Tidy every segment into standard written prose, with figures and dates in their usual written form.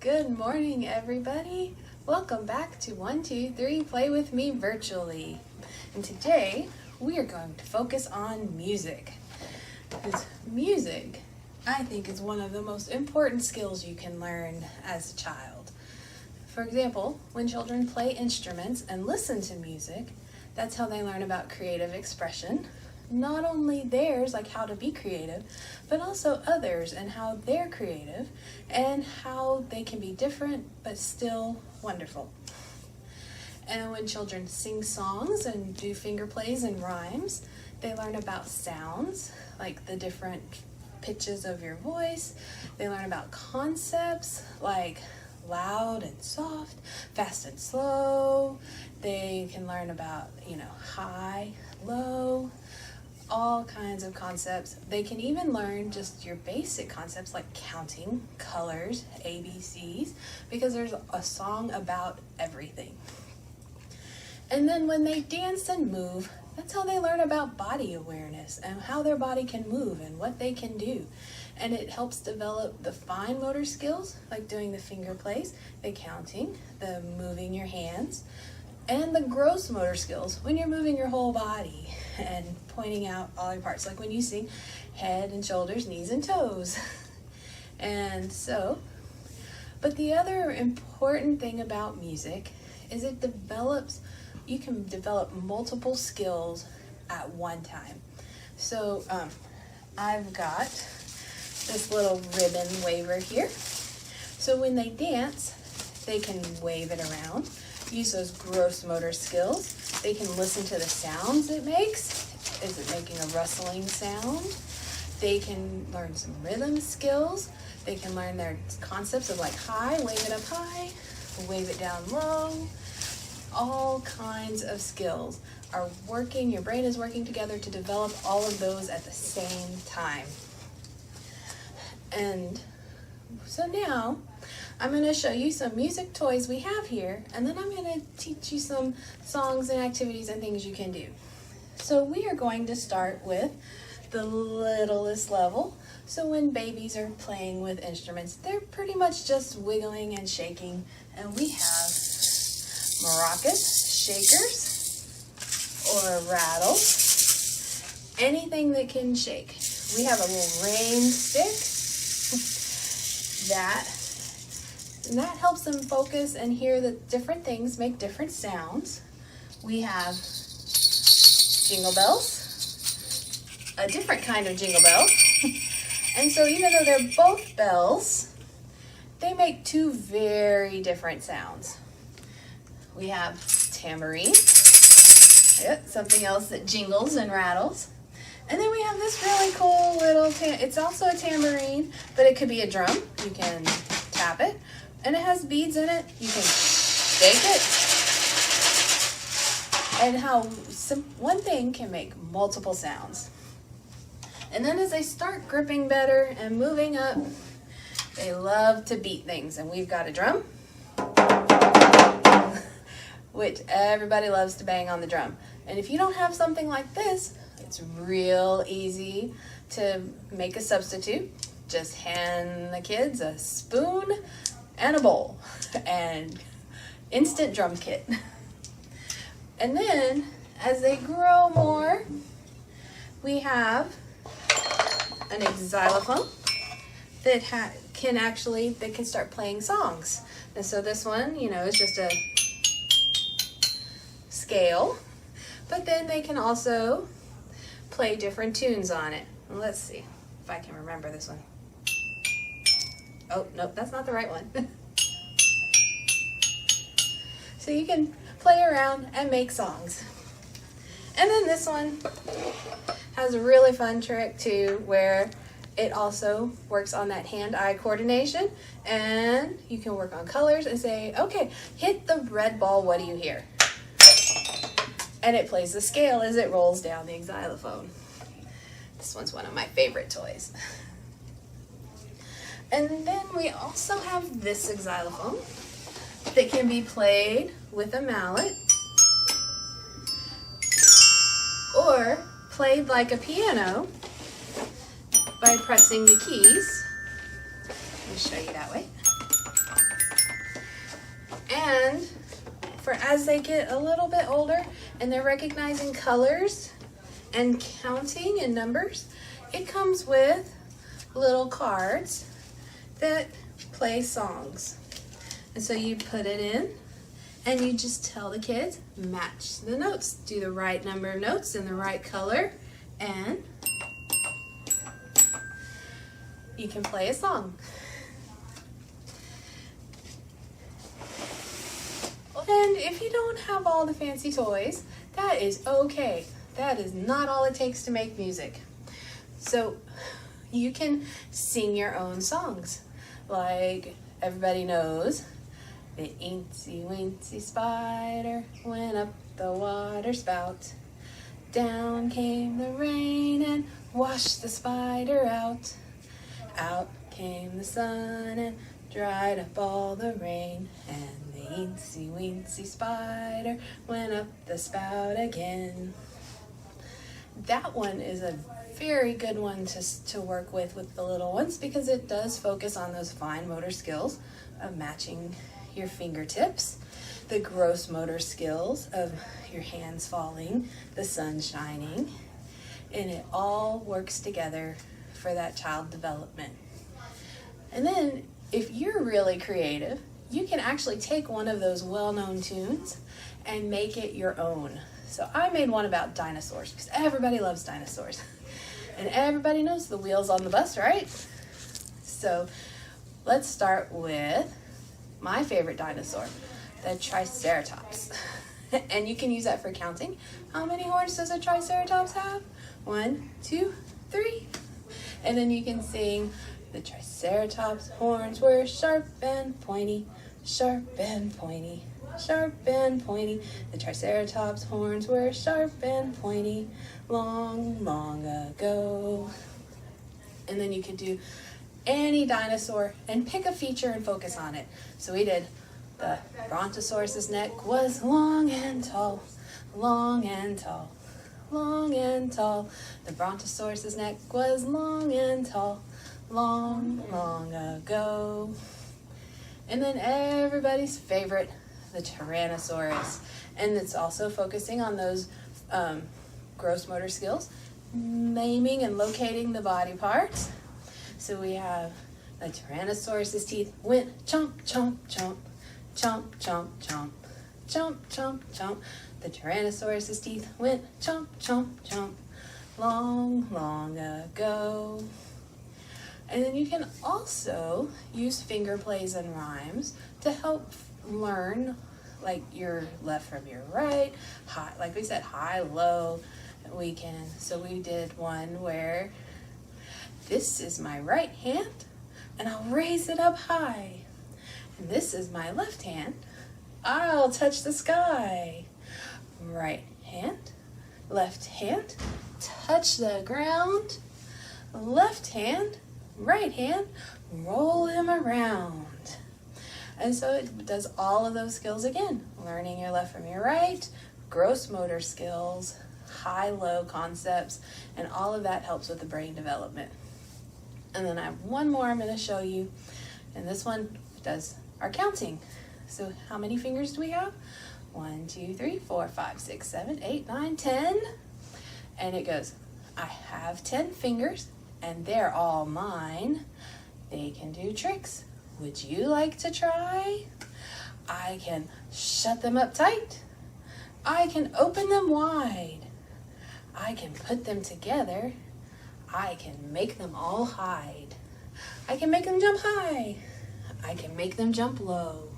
Good morning, everybody. Welcome back to 1, 2, 3 Play With Me Virtually. And today we are going to focus on music. Because music, I think, is one of the most important skills you can learn as a child. For example, when children play instruments and listen to music, that's how they learn about creative expression. Not only theirs, like how to be creative, but also others and how they're creative and how they can be different but still wonderful. And when children sing songs and do finger plays and rhymes, they learn about sounds, like the different pitches of your voice. They learn about concepts like loud and soft, fast and slow. They can learn about, high, low, all kinds of concepts. They can even learn just your basic concepts like counting, colors, ABCs, because there's a song about everything. And then when they dance and move, that's how they learn about body awareness and how their body can move and what they can do. And it helps develop the fine motor skills, like doing the finger plays, the counting, the moving your hands, and the gross motor skills when you're moving your whole body and pointing out all your parts, like when you sing head and shoulders, knees and toes. But the other important thing about music is you can develop multiple skills at one time. So I've got this little ribbon waver here. So when they dance, they can wave it around, use those gross motor skills. They can listen to the sounds it makes. Is it making a rustling sound? They can learn some rhythm skills. They can learn their concepts of like high, wave it up high, wave it down low. All kinds of skills are working, your brain is working together to develop all of those at the same time. And so now I'm going to show you some music toys we have here, and then I'm going to teach you some songs and activities and things you can do. So we are going to start with the littlest level. So when babies are playing with instruments, they're pretty much just wiggling and shaking, and we have maracas, shakers, or rattles, anything that can shake. We have a little rain stick that helps them focus and hear that different things make different sounds. We have jingle bells, a different kind of jingle bell. And so even though they're both bells, they make two very different sounds. We have tambourine, something else that jingles and rattles. And then we have this really cool little, it's also a tambourine, but it could be a drum. You can tap it, and it has beads in it. You can shake it. And how one thing can make multiple sounds. And then as they start gripping better and moving up, they love to beat things. And we've got a drum, which everybody loves to bang on the drum. And if you don't have something like this, it's real easy to make a substitute. Just hand the kids a spoon and a bowl and instant drum kit. And then as they grow more, we have an xylophone that can start playing songs. And so this one, is just a scale, but then they can also play different tunes on it. Let's see if I can remember this one. Oh, nope, that's not the right one. So you can play around and make songs. And then this one has a really fun trick too, where it also works on that hand-eye coordination, and you can work on colors and say, okay, hit the red ball, what do you hear? And it plays the scale as it rolls down the xylophone. This one's one of my favorite toys. And then we also have this xylophone that can be played with a mallet or played like a piano by pressing the keys. Let me show you that way. And for as they get a little bit older and they're recognizing colors and counting and numbers, it comes with little cards that play songs. And so you put it in and you just tell the kids, match the notes, do the right number of notes in the right color, and you can play a song. And if you don't have all the fancy toys, that is okay. That is not all it takes to make music. So you can sing your own songs. Like everybody knows, the eensy weensy spider went up the water spout. Down came the rain and washed the spider out. Out came the sun and dried up all the rain. And the eensy weensy spider went up the spout again. That one is a very good one to work with the little ones, because it does focus on those fine motor skills of matching your fingertips, the gross motor skills of your hands falling, the sun shining, and it all works together for that child development. And then if you're really creative, you can actually take one of those well-known tunes and make it your own. So I made one about dinosaurs because everybody loves dinosaurs. And everybody knows the wheels on the bus, right? So let's start with my favorite dinosaur, the Triceratops. And you can use that for counting. How many horns does a Triceratops have? 1, 2, 3. And then you can sing, the Triceratops' horns were sharp and pointy, sharp and pointy, sharp and pointy. The Triceratops' horns were sharp and pointy, long, long ago. And then you could do any dinosaur and pick a feature and focus on it. So we did, the Brontosaurus's neck was long and tall, long and tall, long and tall. The Brontosaurus's neck was long and tall, long, long ago. And then everybody's favorite, the Tyrannosaurus. And it's also focusing on those gross motor skills, naming and locating the body parts. So we have the Tyrannosaurus's teeth went chomp, chomp, chomp, chomp, chomp, chomp, chomp, chomp, chomp. The Tyrannosaurus's teeth went chomp, chomp, chomp, long, long ago. And then you can also use finger plays and rhymes to help learn, like your left from your right, high, like we said, high, low. So we did one where this is my right hand and I'll raise it up high. And this is my left hand, I'll touch the sky. Right hand, left hand, touch the ground. Left hand, right hand, roll him around. And so it does all of those skills again. Learning your left from your right, gross motor skills, high-low concepts, and all of that helps with the brain development. And then I have one more I'm going to show you, and this one does our counting. So how many fingers do we have? 1, 2, 3, 4, 5, 6, 7, 8, 9, 10. And it goes, I have 10 fingers, and they're all mine. They can do tricks. Would you like to try? I can shut them up tight. I can open them wide. I can put them together. I can make them all hide. I can make them jump high. I can make them jump low.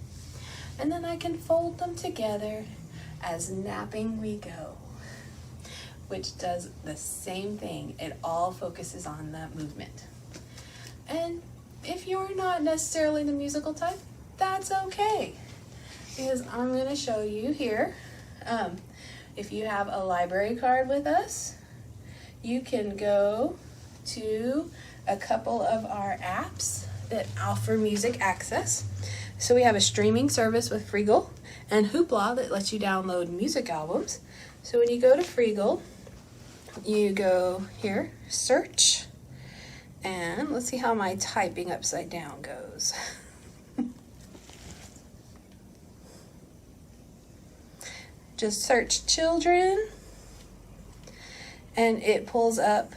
And then I can fold them together as napping we go, which does the same thing. It all focuses on that movement. And if you're not necessarily the musical type, that's okay, because I'm going to show you here. If you have a library card with us, you can go to a couple of our apps that offer music access. So we have a streaming service with Freegal and Hoopla that lets you download music albums. So when you go to Freegal, you go here, search, and let's see how my typing upside down goes. just search children, and it pulls up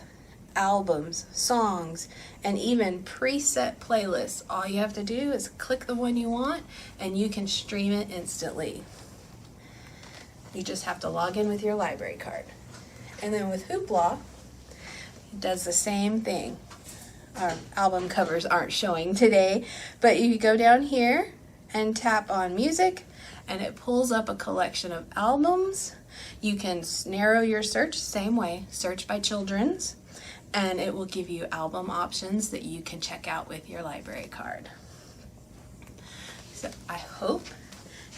albums, songs, and even preset playlists. All you have to do is click the one you want and you can stream it instantly. You just have to log in with your library card. And then with Hoopla, it does the same thing. Our album covers aren't showing today, but you go down here and tap on music and it pulls up a collection of albums. You can narrow your search, same way, search by children's, and it will give you album options that you can check out with your library card. So I hope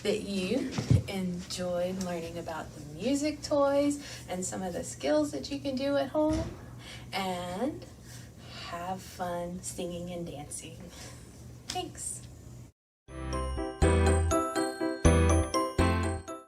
that you enjoyed learning about the music toys and some of the skills that you can do at home, and have fun singing and dancing. Thanks.